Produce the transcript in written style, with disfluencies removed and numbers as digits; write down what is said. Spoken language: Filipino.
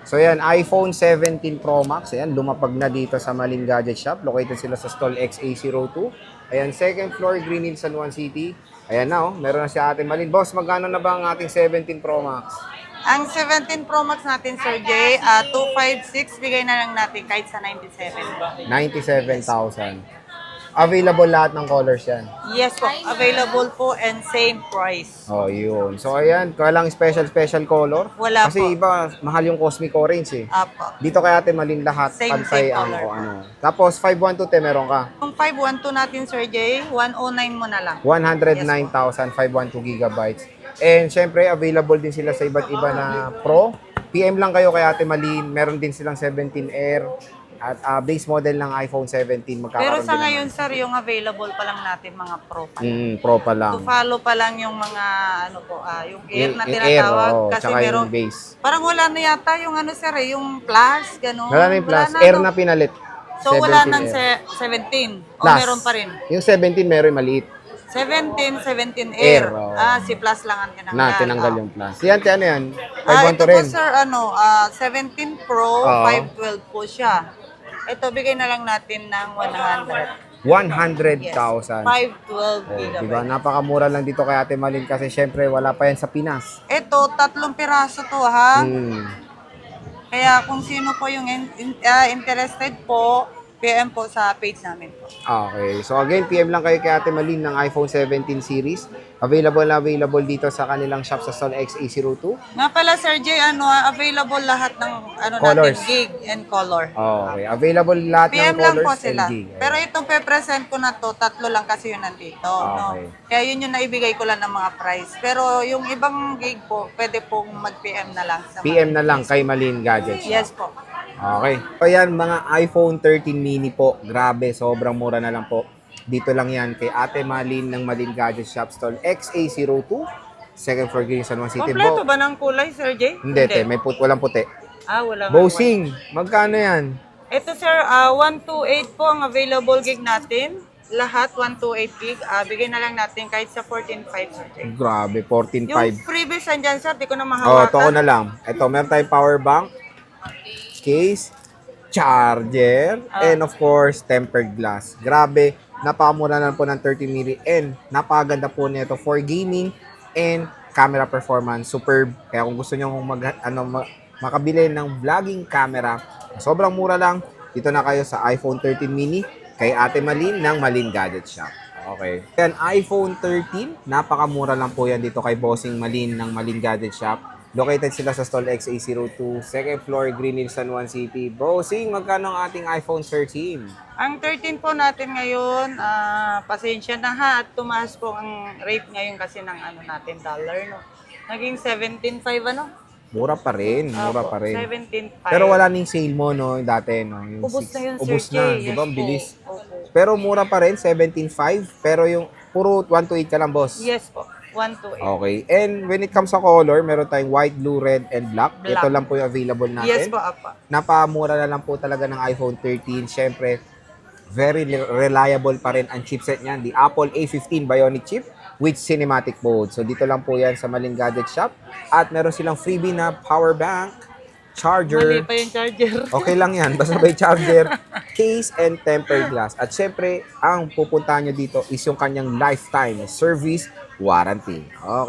So yan, iPhone 17 Pro Max. Ayan, lumapag na dito sa Malin Gadget Shop. Located sila sa stall XA02. Ayan, second floor, Green Hills, San Juan City. Ayan na, oh, meron na si Ate Malin. Boss, magkano na ba ang ating 17 Pro Max? Ang 17 Pro Max natin, Sir Jay, 256, bigay na lang natin kahit sa 97. 97,000. Available lahat ng colors yan. Yes po, available po and same price. Oh, yun. So, ayan, walang special color. Wala Kasi po. iba, mahal yung Cosmic Orange eh. Apo. Dito kay Ate Malin lahat, Same pantay ang color. o ano. Tapos, 512 te, meron ka. Yung 512 natin, Sir Jay, 109 mo na lang. 109,512 gigabytes. And syempre, available din sila sa iba't iba na Pro. PM lang kayo kay Ate Malin. Meron din silang 17 Air. At base model ng iPhone 17 magkakaroon Pero sa din ngayon, sir, yung available pa lang natin mga Pro pa. Pro pa lang. To follow pa lang yung mga, ano po, yung Air na Yung Air, tinatawag. oo, Kasi tsaka meron, yung base. parang wala na yata yung ano, sir, yung Plus, gano'n. Wala na yung Plus. Wala Air no? na pinalit. So, wala 17 nang Air. 17. O Plus. meron pa rin. Yung 17 meron yung maliit. 17 Air, Air. oo. Si Plus lang ang tinanggal. Na, tinanggal yung Plus. Yan, ano yan? Ito 512 po, rin. sir, 17 Pro, Oo. 512 po siya. Ito, bigay na lang natin ng 100. 100,000. 512 gigabyte. Diba? Napakamura lang dito kay Ate Malin kasi syempre wala pa yan sa Pinas. Ito, 3 piraso to, ha? Kaya kung sino po yung interested po, PM po sa page namin po. Okay. So again, PM lang kayo kay Ate Malin ng iPhone 17 series. Available dito sa kanilang shop sa stall XA02. Nga pala, Sir Jay, available lahat ng Colors. natin, gig and color. Okay. Available lahat ng PM lang colors po and sila. gig. Pero itong pe-present ko na to, 3 lang kasi yun nandito. Okay. No? Kaya yun yung naibigay ko lang ng mga price. Pero yung ibang gig po, pwede pong mag-PM na lang. Sa PM na lang kay Malin Gadgets. Yes po. Okay. So yan, mga iPhone 13 mini po. Grabe, sobrang mura na lang po. Dito lang yan kay Ate Malin ng Malin Gadget Shop Stall XA02. Second floor, Green San Juan City. Kompleto ba ng kulay, Sir Jay? Hindi, te. May walang puti. Wala. Bossing, magkano yan? Ito, sir, 128 po ang available gig natin. Lahat, 128 gig. Bigay na lang natin kahit sa 14.5, Sir Jay. Grabe, Yung 14.5. freebies andyan, sir, di ko na Oh, ito ko mahawakan. na lang. Ito, meron tayong power bank, case, charger, and of course, tempered glass. Grabe, napakamura na po ng 30 mili and napakaganda po nito for gaming and camera performance. Superb. Kaya kung gusto niyo makabili ng vlogging camera, sobrang mura lang. Dito na kayo sa iPhone 13 mini kay Ate Malin ng Malin Gadget Shop. Okay. Yan, iPhone 13, napakamura lang po yan dito kay Bossing Malin ng Malin Gadget Shop. Located sila sa stall XA02, second floor, Green Hills, San Juan City. Bossing, magkano ang ating iPhone 13? Ang 13 po natin ngayon, pasensya na ha, at tumaas po ang rate ngayon kasi ng natin, dollar, no? Naging 17.5 Mura pa rin, mura Opo, pa rin. 17.5. Pero wala ning sale mo, no, dati, no? Yung Ubus na yun, Sir ubus na, Jay. di ba? Ang Yes po. bilis. Opo. Pero mura pa rin, 17.5. Pero yung puro 128 ka lang, boss. Yes po, 128. Okay. And when it comes sa color, meron tayong white, blue, red, and black. Black. Ito lang po yung available natin. Yes po, apa. Napamura na lang po talaga ng iPhone 13. Siyempre, very reliable pa rin ang chipset niyan. The Apple A15 Bionic chip with cinematic mode. So, dito lang po yan sa Malin Gadget Shop. At meron silang freebie na power bank, charger. Mali pa yung charger. Okay lang yan. Basta may charger, case, and tempered glass. At syempre, ang pupuntahan nyo dito is yung kanyang lifetime service warranty. Okay.